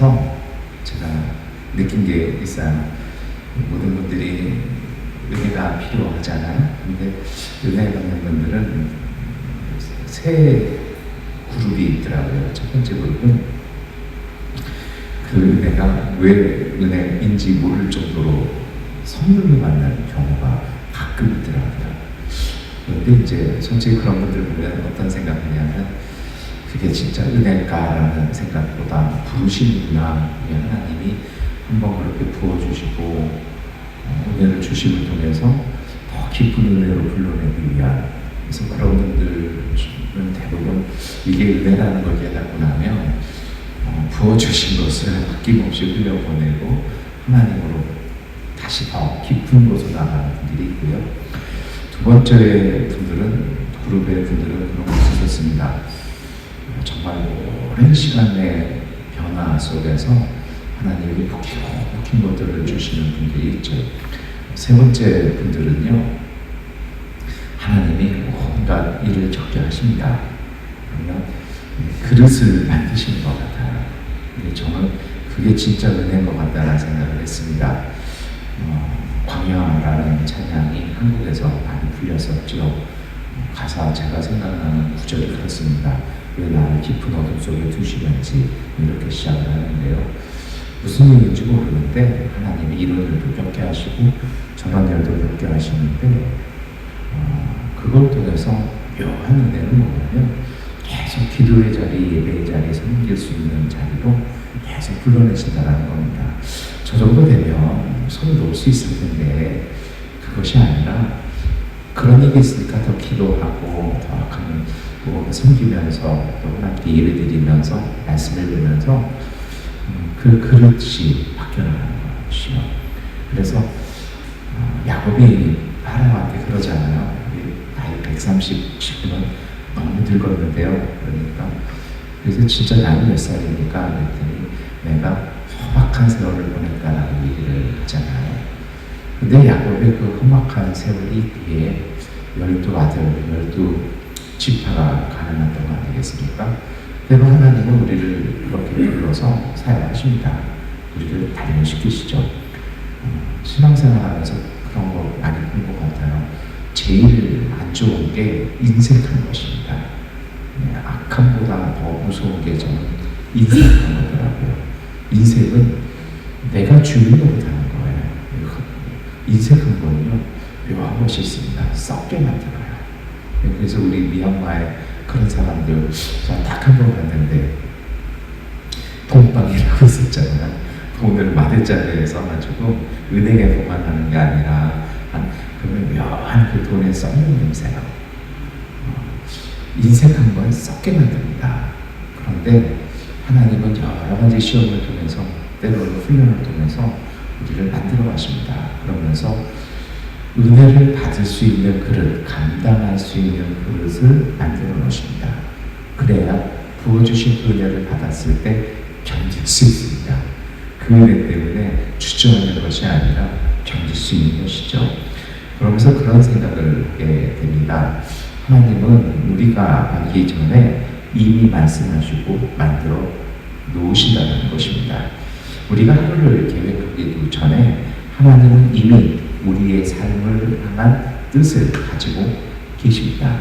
살면서 제가 느낀 게 있어요. 모든 분들이 은혜가 필요하잖아요. 근데 은혜 받는 분들은 세 그룹이 있더라고요. 첫 번째 그룹은 그 은혜가 왜 은혜인지 모를 정도로 선물로 만나는 경우가 가끔 있더라고요. 그런데 이제 솔직히 그런 분들 보면 어떤 생각이냐면 그게 진짜 은혜일까라는 생각보다 부르시는구나. 하나님이 한번 그렇게 부어주시고 은혜를 주심을 통해서 더 깊은 은혜로 불러내기 위한, 그래서 그런 분들은 대부분 이게 은혜라는 걸 깨닫고 나면 부어주신 것을 아낌없이 흘려보내고 하나님으로 다시 더 깊은 곳으로 나가는 분들이 있고요. 두 번째 분들은, 그룹의 분들은 그런 것이 있었습니다. 정말 오랜 시간의 변화 속에서 하나님이 묵힌 것들을 주시는 분들이 있죠. 세 번째 분들은요, 하나님이 온갖 일을 적게 하십니다. 그러면 그릇을 만드시는 것 같아요. 저는 그게 진짜 은혜인 것 같다는 생각을 했습니다. 광야라는 찬양이 한국에서 많이 불렸었죠. 가사 제가 생각나는 구절이 그렇습니다. 왜 나를 깊은 어둠 속에 두시는지, 이렇게 시작을 하는데요. 무슨 일인지 모르는데 하나님이 이런 일도 겪게 하시고 저런 일도 겪게 하시는데 그걸 통해서 묘한 은혜는 뭐냐면 계속 기도의 자리, 예배의 자리, 섬길 수 있는 자리로 계속 불러내신다는 겁니다. 저 정도 되면 손을 놓을 수 있을 텐데 그것이 아니라 그런 일이 있으니까 더 기도하고 더 악한 섬기면서 또 하나님께 예배드리면서 말씀을 들으면서 그 그릇이 바뀌어나가는 것이요. 그래서 야곱이 파라오한테 그러잖아요. 나이 130은 너무 늙었는데요. 그러니까 그래서 진짜 나이 몇 살입니까? 그랬더니 내가 험악한 세월을 보냈다라고 얘기를 하잖아요. 근데 야곱의 그 험악한 세월이 뒤에 12아들, 12지파가 가난했던 거 아니겠습니까? 때로 하나님은 우리를 그렇게 불러서 사용하십니다. 우리를 단련시키시죠. 신앙생활하면서 그런 거 많이 본 것 같아요. 제일 안 좋은 게 인색한 것입니다. 악함보다 더 무서운 게 저는 인색한 거더라고요. 인색은 내가 주인으로 하는 거예요. 인색한 거는요, 묘한 것이 있습니다. 썩게 만들어요. 그래서 우리 미얀마에 그런 사람들, 저 딱 한 번 봤는데 돈방이라고 있었잖아요. 돈을 마대자리에 써가지고 은행에 보관하는 게 아니라 그러면 묘한 그 돈에 썩는 냄새요. 인색한 건 썩게 만듭니다. 그런데 하나님은 여러 가지 시험을 통해서, 때로는 훈련을 통해서 우리를 만들어 가십니다. 그러면서 은혜를 받을 수 있는 그릇, 감당할 수 있는 그릇을 만들어 놓으십니다. 그래야 부어주신 은혜를 받았을 때 견딜 수 있습니다. 그 은혜 때문에 주저하는 것이 아니라 견딜 수 있는 것이죠. 그러면서 그런 생각을 하게 됩니다. 하나님은 우리가 알기 전에 이미 말씀하시고 만들어 놓으신다는 것입니다. 우리가 하루를 계획하기도 전에 하나님은 이미 우리의 삶을 향한 뜻을 가지고 계십니다.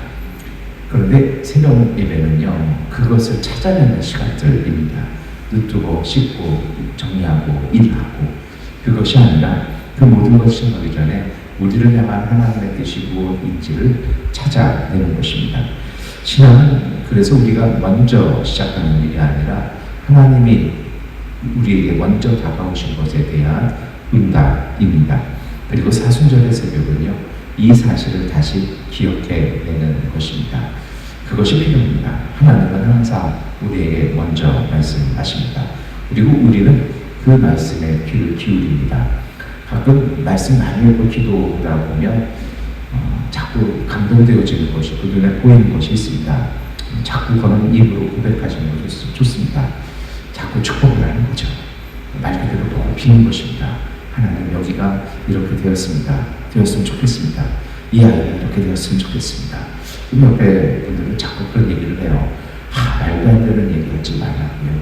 그런데 새로운 예배는요, 그것을 찾아내는 시간들입니다. 눈 뜨고 씻고 정리하고 일하고, 그것이 아니라 그 모든 것을 하기 전에 우리를 향한 하나님의 뜻이 무엇인지를 찾아내는 것입니다. 신앙은 그래서 우리가 먼저 시작하는 일이 아니라 하나님이 우리에게 먼저 다가오신 것에 대한 응답입니다. 그리고 사순절의 새벽은요, 이 사실을 다시 기억해내는 것입니다. 그것이 필요합니다. 하나님은 항상 우리에게 먼저 말씀하십니다. 그리고 우리는 그 말씀에 귀를 기울입니다. 가끔 말씀 많이 읽고 기도하다 보면 자꾸 감동되어지는 것이, 그 눈에 보이는 것이 있습니다. 자꾸 그런 입으로 고백하시는 것이 좋습니다. 자꾸 축복을 하는 거죠. 말 그대로 높이는 것입니다. 하나님, 여기가 이렇게 되었으면 좋겠습니다. 이 아이가 이렇게 되었으면 좋겠습니다. 옆에 분들은 자꾸 그런 얘기를 해요. 말도 안 되는 얘기 하지 말라고요.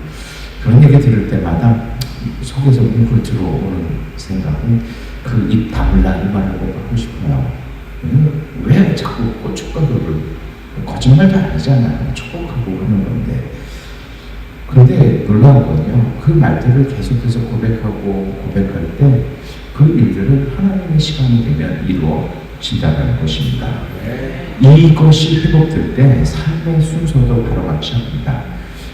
그런 얘기 들을 때마다 속에서 뭉클 들어오는 생각은 그 입 다물라 이 말을 꼭 하고 싶어요. 왜 자꾸 촉각을 거짓말도 아니잖아요. 촉각하고 하는 건데. 그런데 놀라운 건요, 그 말들을 계속해서 고백할 때 그 일들은 하나님의 시간이 되면 이루어진다는 것입니다. 이것이 회복될 때 삶의 순서도 바로같이 합니다.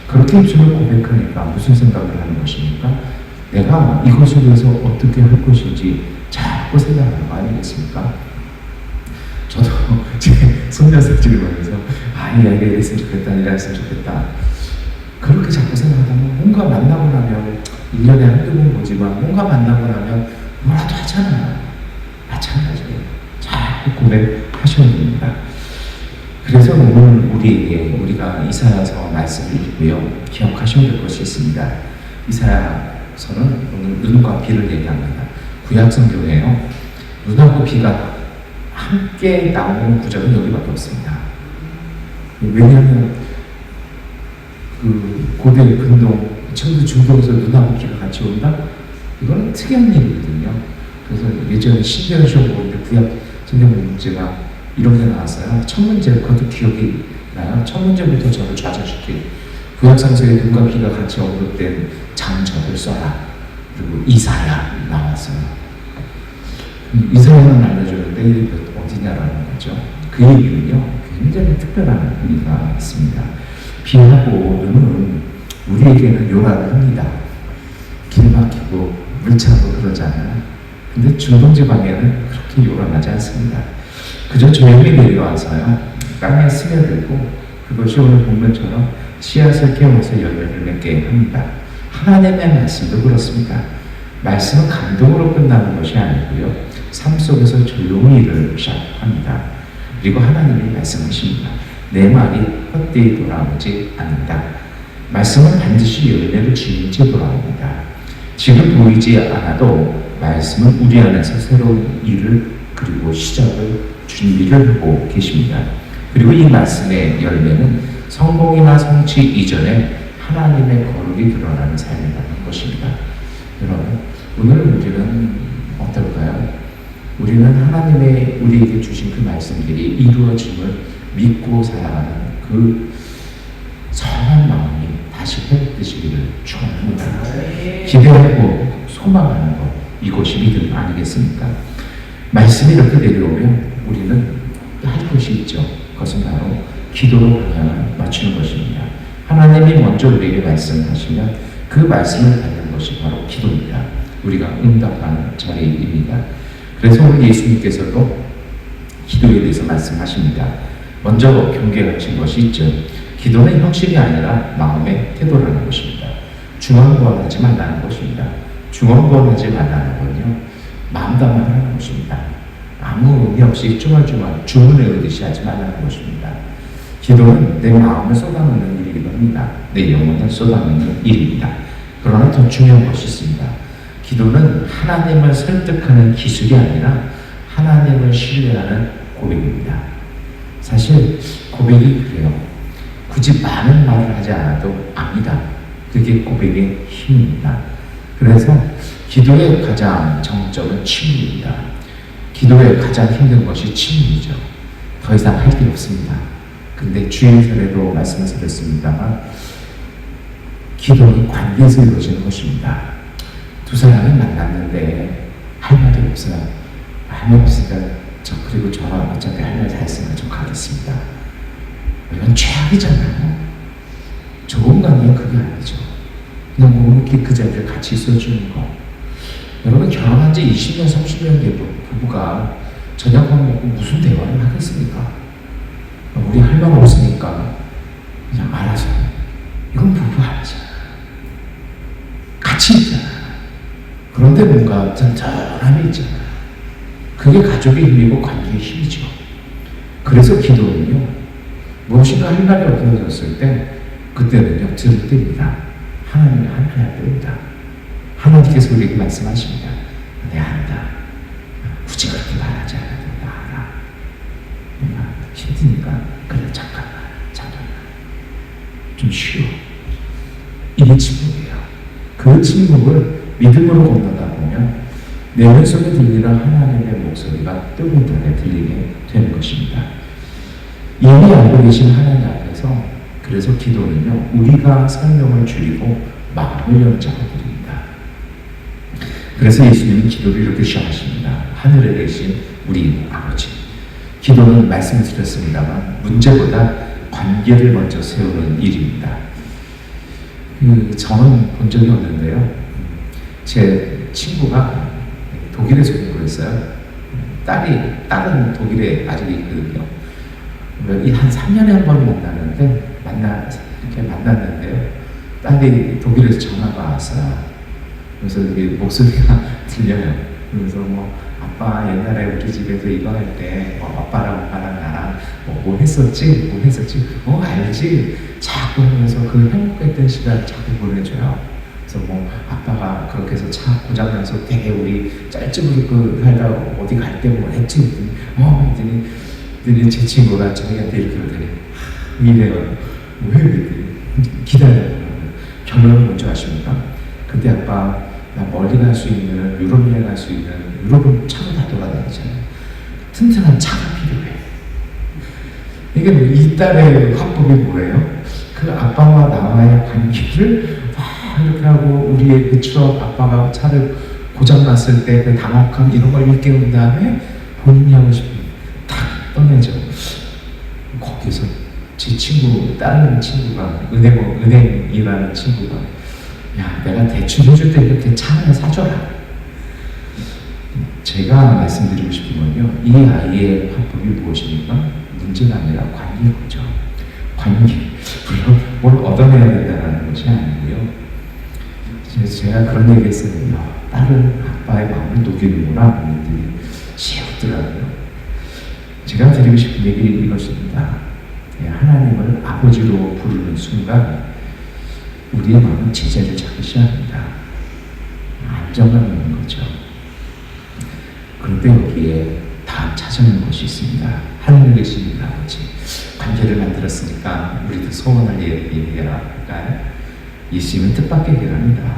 그렇게 입술을 고백하니까 무슨 생각을 하는 것입니까? 내가 이것에 대해서 어떻게 할 것인지 자꾸 생각하는 거 아니겠습니까? 저도 제 손녀들을 보면서 이 아이가 이랬으면 좋겠다, 이랬으면 좋겠다. 그렇게 자꾸 생각하다면 뭔가 만나고 나면 1년에 한두 번 보지만 뭔가 만나고 나면 뭐라도 하잖아요. 마찬가지예요. 자꾸 고백하셔야 됩니다. 그래서 오늘 우리가 이사야서 말씀을 읽고요, 기억하셔야 될 것이 있습니다. 이사야서는 오늘 눈과 비를 얘기합니다. 구약 성경에요, 눈하고 비가 함께 나오는 구절은 여기밖에 없습니다. 왜냐하면 그 고대 근동 청도 중동에서 눈하고 비가 같이 온다? 이거는 특이한 일이거든요. 그래서 예전에 신대현 시험 보는데 구약 성경 문제가 이런 게 나왔어요. 첫 문제, 그것도 기억이 나요. 첫 문제부터 저를 좌절시킨 구약성서에 눈과 비가 같이 언급된 장적을 써라. 그리고 이사야 나왔어요. 이사야는 알려주는데 이게 어디냐라는 거죠. 그 얘기는요, 굉장히 특별한 의미가 있습니다. 비하고 눈은 우리에게는 요란을 합니다. 길 막히고 물 차고 그러잖아요. 근데 중동지방에는 그렇게 요란하지 않습니다. 그저 조용히 내려와서요, 땅에 스며들고 그것이 오늘 본문처럼 씨앗을 깨워서 열매를 맺게 합니다. 하나님의 말씀도 그렇습니다. 말씀은 감동으로 끝나는 것이 아니고요, 삶 속에서 조용히 일을 시작합니다. 그리고 하나님이 말씀하십니다. 내 말이 헛되이 돌아오지 않는다. 말씀은 반드시 열매를 지닌 채 돌아옵니다. 지금 보이지 않아도 말씀은 우리 안에서 새로운 일을 그리고 시작을 준비를 하고 계십니다. 그리고 이 말씀의 열매는 성공이나 성취 이전에 하나님의 거룩이 드러나는 삶이라는 것입니다. 여러분, 오늘 우리는 어떨까요? 우리는 하나님의 우리에게 주신 그 말씀들이 이루어짐을 믿고 살아가는 그 선한 마음이 다시 회복되시기를 축원합니다. 기대하고 소망하는 것, 이것이 믿음 아니겠습니까? 말씀이 이렇게 내려오면 우리는 할 것이 있죠. 그것은 바로 기도로 방향을 맞추는 것입니다. 하나님이 먼저 우리에게 말씀하시면 그 말씀을 받는 것이 바로 기도입니다. 우리가 응답하는 자리입니다. 그래서 오늘 예수님께서도 기도에 대해서 말씀하십니다. 먼저 경계하신 것이 있죠. 기도는 형식이 아니라 마음의 태도라는 것입니다. 중언부언하지 말라는 것입니다. 중언부언하지 말라는 건요, 마음 담아하는 것입니다. 아무 의미 없이 쭈말쭈말 주문 외우듯이 하지 말라는 것입니다. 기도는 내 마음을 쏟아놓는 일이기도 합니다. 내 영혼을 쏟아놓는 일입니다. 그러나 더 중요한 것이 있습니다. 기도는 하나님을 설득하는 기술이 아니라 하나님을 신뢰하는 고백입니다. 사실 고백이 그래요. 굳이 많은 말을 하지 않아도 압니다. 그게 고백의 힘입니다. 그래서 기도의 가장 정점은 침묵입니다. 기도의 가장 힘든 것이 침묵이죠. 더 이상 할 게 없습니다. 근데 주일설에도 말씀을 드렸습니다만 기도는 관계에서 이루어지는 것입니다. 두 사람이 만났는데 할 말이 없어요. 할 말 없으니까 그리고 저랑 어차피 할 말 다 했으니까 좀 가겠습니다. 이건 최악이잖아요. 좋은 관계는 그게 아니죠. 그냥 묵묵히 그 자리에 같이 있어주는 거. 여러분, 결혼한 지 20년, 30년 된 부부가 저녁만 먹고 무슨 대화를 하겠습니까? 우리 할 말 없으니까 그냥 알아서. 이건 부부 아니잖아. 같이 있잖아. 그런데 뭔가 짠짠함이 있잖아. 그게 가족의 힘이고 관계의 힘이죠. 그래서 기도는요, 무엇인가 할 말이 없어졌을 때 그때는요, 들을 때입니다. 하나님이 함께할 때입니다. 하나님께서 우리에게 말씀하십니다. 내가 안다. 굳이 그렇게 말하지 않아도 나 알아. 내가 힘드니까 그래 잠깐만 좀 쉬어. 이게 침묵이에요. 그 침묵을 믿음으로 건너다 보면 내면 속에 들리는 하나님의 목소리가 뜨거운 달에 들리게 되는 것입니다. 이미 알고 계신 하나님 앞에서 그래서 기도는요, 우리가 설명을 줄이고 마음을 여는 작업들입니다. 그래서 예수님은 기도를 이렇게 시작하십니다. 하늘에 계신 우리 아버지. 기도는 말씀을 드렸습니다만 문제보다 관계를 먼저 세우는 일입니다. 저는 본 적이 없는데요. 제 친구가 독일에서 공부했어요. 딸은 독일에 아직 있거든요. 한 3년에 한 번 이렇게 만났는데요. 딸이 독일에서 전화가 왔어요. 그래서 목소리가 들려요. 그래서 아빠 옛날에 우리 집에서 이거 할 때 아빠랑 나랑 뭐 했었지? 알지? 자꾸 하면서 그 행복했던 시간 자꾸 보내줘요. 그래서 아빠가 그렇게 해서 차 고장나서 되게 우리 짤집으로 살다 어디 갈 때 뭐 했지? 했더니 제 친구가 저희한테 이렇게 그러더니 이래요. 왜 그랬더니 기다려요. 결론은 뭔지 아십니까? 근데 아빠 나 멀리 갈 수 있는 유럽 여행 갈 수 있는 유럽은 차로 다 돌아다니잖아요. 튼튼한 차가 필요해. 이게 이 딸의 화법이 뭐예요? 그 아빠와 나와의 관계를 이렇게 하고 우리의 그 추억, 아빠가 차를 고장났을 때 그 당혹함 이런 걸 일깨운 다음에 본인이 하고 싶은 탁 떠내죠. 거기서 제 친구, 다른 친구가 은행이라는 친구가 야, 내가 대출 해줄 때 이렇게 차 하나 사줘라. 제가 말씀드리고 싶은 건요, 이 아이의 화법이 무엇입니까? 문제가 아니라 관계죠. 관계. 물론 뭘 얻어내야 된다는 것이 아니고요. 제가 그런 얘기 했어요. 딸은 아빠의 마음을 녹이는구나. 그랬더니 시었더라고요. 제가 드리고 싶은 얘기 이것입니다. 하나님을 아버지로 부르는 순간 우리의 마음은 제자를 찾기 시작합니다. 안정감이 있는 거죠. 그런데 여기에 다 찾아낸 것이 있습니다. 하늘에 계신 아버지. 관계를 만들었으니까 우리도 소원을 얘기해라 할까요? 예수님은 뜻밖의 얘기를 합니다.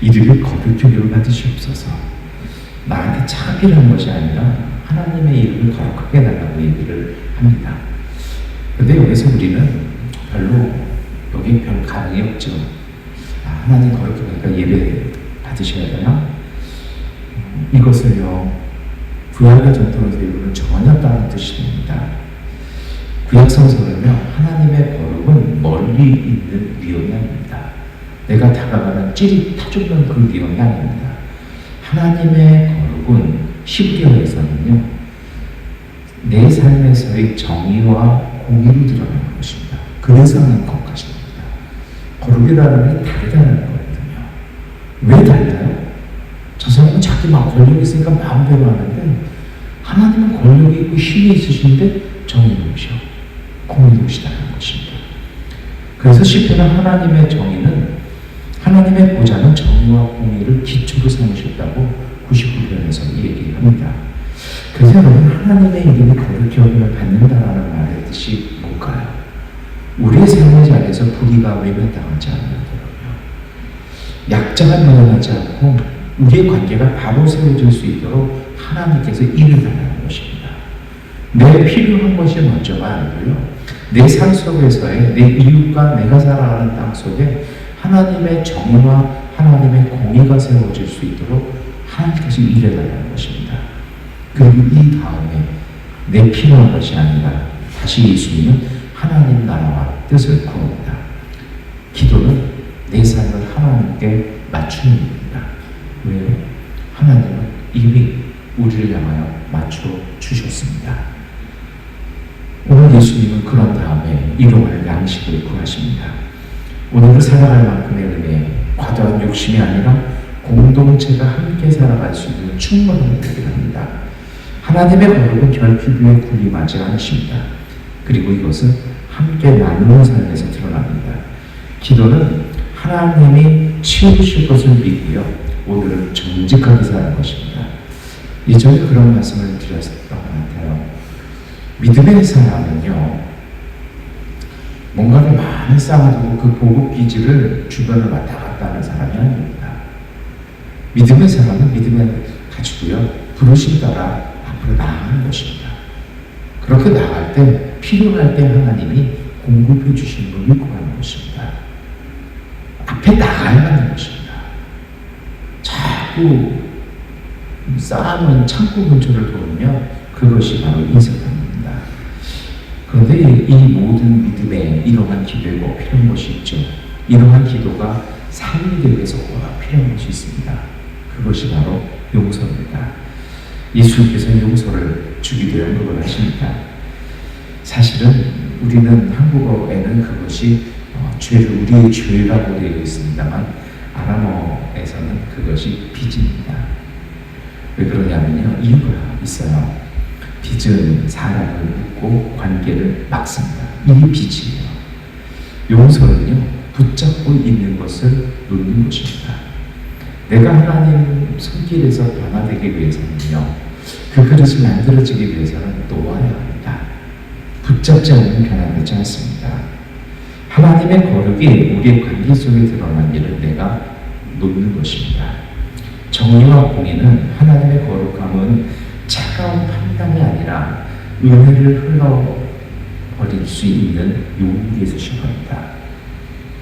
이들을 거룩히 여겨 받으시옵소서. 나한테 차기를 한 것이 아니라 하나님의 이름을 거룩하게 해달라고 얘기를 합니다. 근데 여기서 우리는 별로 여기 별 가능이 없죠. 하나님 거룩히 하니까 예배 받으셔야 되나? 이것을요, 구약의 전통에서 이루는 전혀 다른 뜻이 됩니다. 구약 성서는요, 하나님의 거룩은 멀리 있는 위험이 아닙니다. 내가 다가가면 찌릿 타죽는 그 위험이 아닙니다. 하나님의 거룩은 히브리어에서는요, 내 삶에서의 정의와 공의로 드러나는 것입니다. 그래서 하는 것까지입니다. 거룩이라는 게 다르다는 거거든요. 왜 달라요? 저 사람은 자기 권력이 있으니까 마음대로 하는데, 하나님은 권력이 있고 힘이 있으신데 정의로우셔, 공의로우시다는 것입니다. 그래서 시편은 하나님의 정의는, 하나님의 보좌는 정의와 공의를 기초로 삼으셨다고 99편에서 얘기합니다. 그래서 여러분, 하나님의 이름이 거룩히 여김을 받는다라는 말의 뜻이 뭘까요? 우리의 삶의 자리에서 불의가 외면당하지 않는다고요. 약자가 늘어나지 않고 우리의 관계가 바로 세워질 수 있도록 하나님께서 일을 하라는 것입니다. 내 필요한 것이 먼저가 아니고요, 내 삶 속에서의 내 이웃과 내가 살아가는 땅 속에 하나님의 정의와 하나님의 공의가 세워질 수 있도록 하나님께서 일해달라는 것입니다. 그리고 이 다음에 내 필요한 것이 아니라 다시 예수님은 하나님 나라와 뜻을 구합니다. 기도는 내 삶을 하나님께 맞추는 일입니다. 왜요? 하나님은 이미 우리를 향하여 맞춰 주셨습니다. 오늘 예수님은 그런 다음에 일용할 양식을 구하십니다. 오늘을 살아갈 만큼의 은혜, 과도한 욕심이 아니라 공동체가 함께 살아갈 수 있는 충분한 은혜를 합니다. 하나님의 거룩은 결핍에 군림하지 않으십니다. 그리고 이것은 함께 나누는 삶에서 드러납니다. 기도는 하나님이 채우실 것을 믿고요, 오늘은 정직하게 사는 것입니다. 예전에 그런 말씀을 드렸었던 것 같아요. 믿음의 사람은요, 뭔가를 많이 쌓아두고 그 보급 기지를 주변을 왔다 갔다 나갔다는 사람이 아닙니다. 믿음의 사람은 믿음을 가지고요, 부르심 따라 앞으로 나아가는 것입니다. 그렇게 나갈 때, 필요할 때 하나님이 공급해 주시는 걸 믿고 가는 것입니다. 앞에 나가야 하는 것입니다. 자꾸 쌓아놓은 창고 근처를 돌면 그것이 바로 인생입니다. 그런데 이 모든 믿음에 이러한 기도에 꼭 필요한 것이 있죠. 이러한 기도가 삶이 되기 위해서 꼭 필요한 것이 있습니다. 그것이 바로 용서입니다. 예수님께서 용서를 주기도 연극을 하십니다. 사실은 우리는 한국어에는 그것이 우리의 죄라고 되어 있습니다만 아람어에서는 그것이 빚입니다. 왜 그러냐면요, 이유가 있어요. 빚은 사람을 묶고 관계를 막습니다. 이 빚이에요. 용서는요, 붙잡고 있는 것을 놓는 것입니다. 내가 하나님 손길에서 변화되기 위해서는요, 그 그릇이 만들어지기 위해서는 놓아야 합니다. 붙잡지 않으면 변화되지 않습니다. 하나님의 거룩이 우리의 관계 속에 드러난 일을 내가 놓는 것입니다. 정의와 공의는, 하나님의 거룩함은 차가운 판단이 아니라 은혜를 흘러버릴 수 있는 용기에서 시작합니다.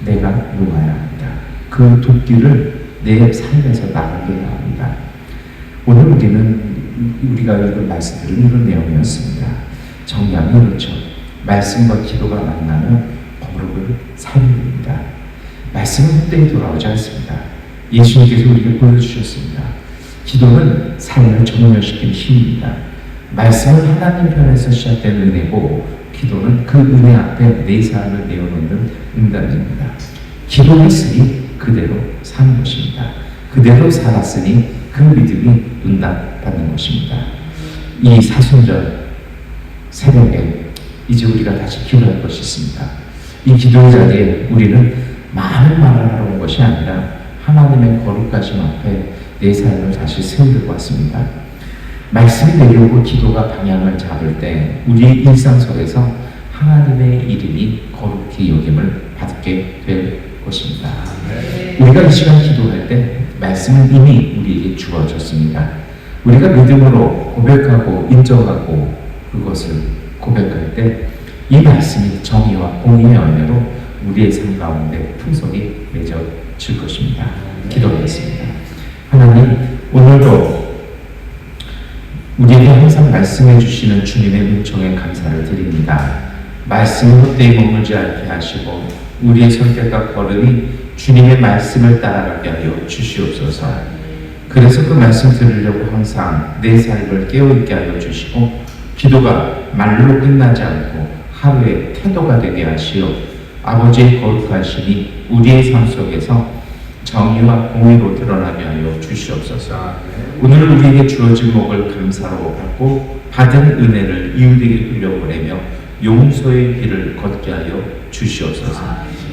내가 놓아야 합니다. 그 도끼를 내 삶에서 나가게 합니다. 오늘 우리가 읽은 말씀들은 이런 내용이었습니다. 정리하면 그렇죠. 말씀과 기도가 만나면 거룩을 살립니다. 말씀은 헛되이 돌아오지 않습니다. 예수님께서 우리에게 보여주셨습니다. 기도는 삶을 정렬시키는 힘입니다. 말씀은 하나님 편에서 시작된 은혜고, 기도는 그 은혜 앞에 내 삶을 내어놓는 응답입니다. 기도했으니 그대로 사는 것입니다. 그대로 살았으니 그 믿음이 응답받는 것입니다. 이 사순절 새벽에 이제 우리가 다시 기도할 것이 있습니다. 이 기도의 자리에 우리는 많은 말을 하러 온 것이 아니라 하나님의 거룩하심 앞에 내 삶을 다시 세우려고 왔습니다. 말씀이 내려오고 기도가 방향을 잡을 때 우리의 일상 속에서 하나님의 이름이 거룩히 여김을 받게 될 것입니다. 우리가 이 시간 기도할 때 말씀은 이미 우리에게 주어졌습니다. 우리가 믿음으로 고백하고 인정하고 그것을 고백할 때 이 말씀이 정의와 공의의 열매로 우리의 삶 가운데 풍성히 맺어질 것입니다. 기도하겠습니다. 하나님, 오늘도 우리에게 항상 말씀해 주시는 주님의 은총에 감사를 드립니다. 말씀을 헛되이 머물지 않게 하시고 우리의 선택과 걸음이 주님의 말씀을 따라가게 하여 주시옵소서. 그래서 그 말씀 들으려고 항상 내 삶을 깨어있게 하여 주시고, 기도가 말로 끝나지 않고 하루의 태도가 되게 하시어 아버지의 거룩하심이 우리의 삶 속에서 정의와 공의로 드러나게 하여 주시옵소서. 오늘 우리에게 주어진 목을 감사로 받고 받은 은혜를 이웃에게 흘려보내며 용서의 길을 걷게 하여 주시옵소서.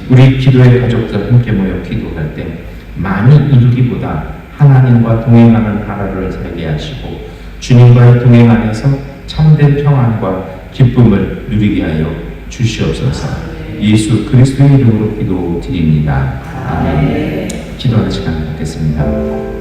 우리 기도의 가족들 함께 모여 기도할 때 많이 이루기보다 하나님과 동행하는 하루를 살게 하시고 주님과의 동행 안에서 참된 평안과 기쁨을 누리게 하여 주시옵소서. 예수 그리스도의 이름으로 기도드립니다. 아멘. 기도하는 시간 갖겠습니다.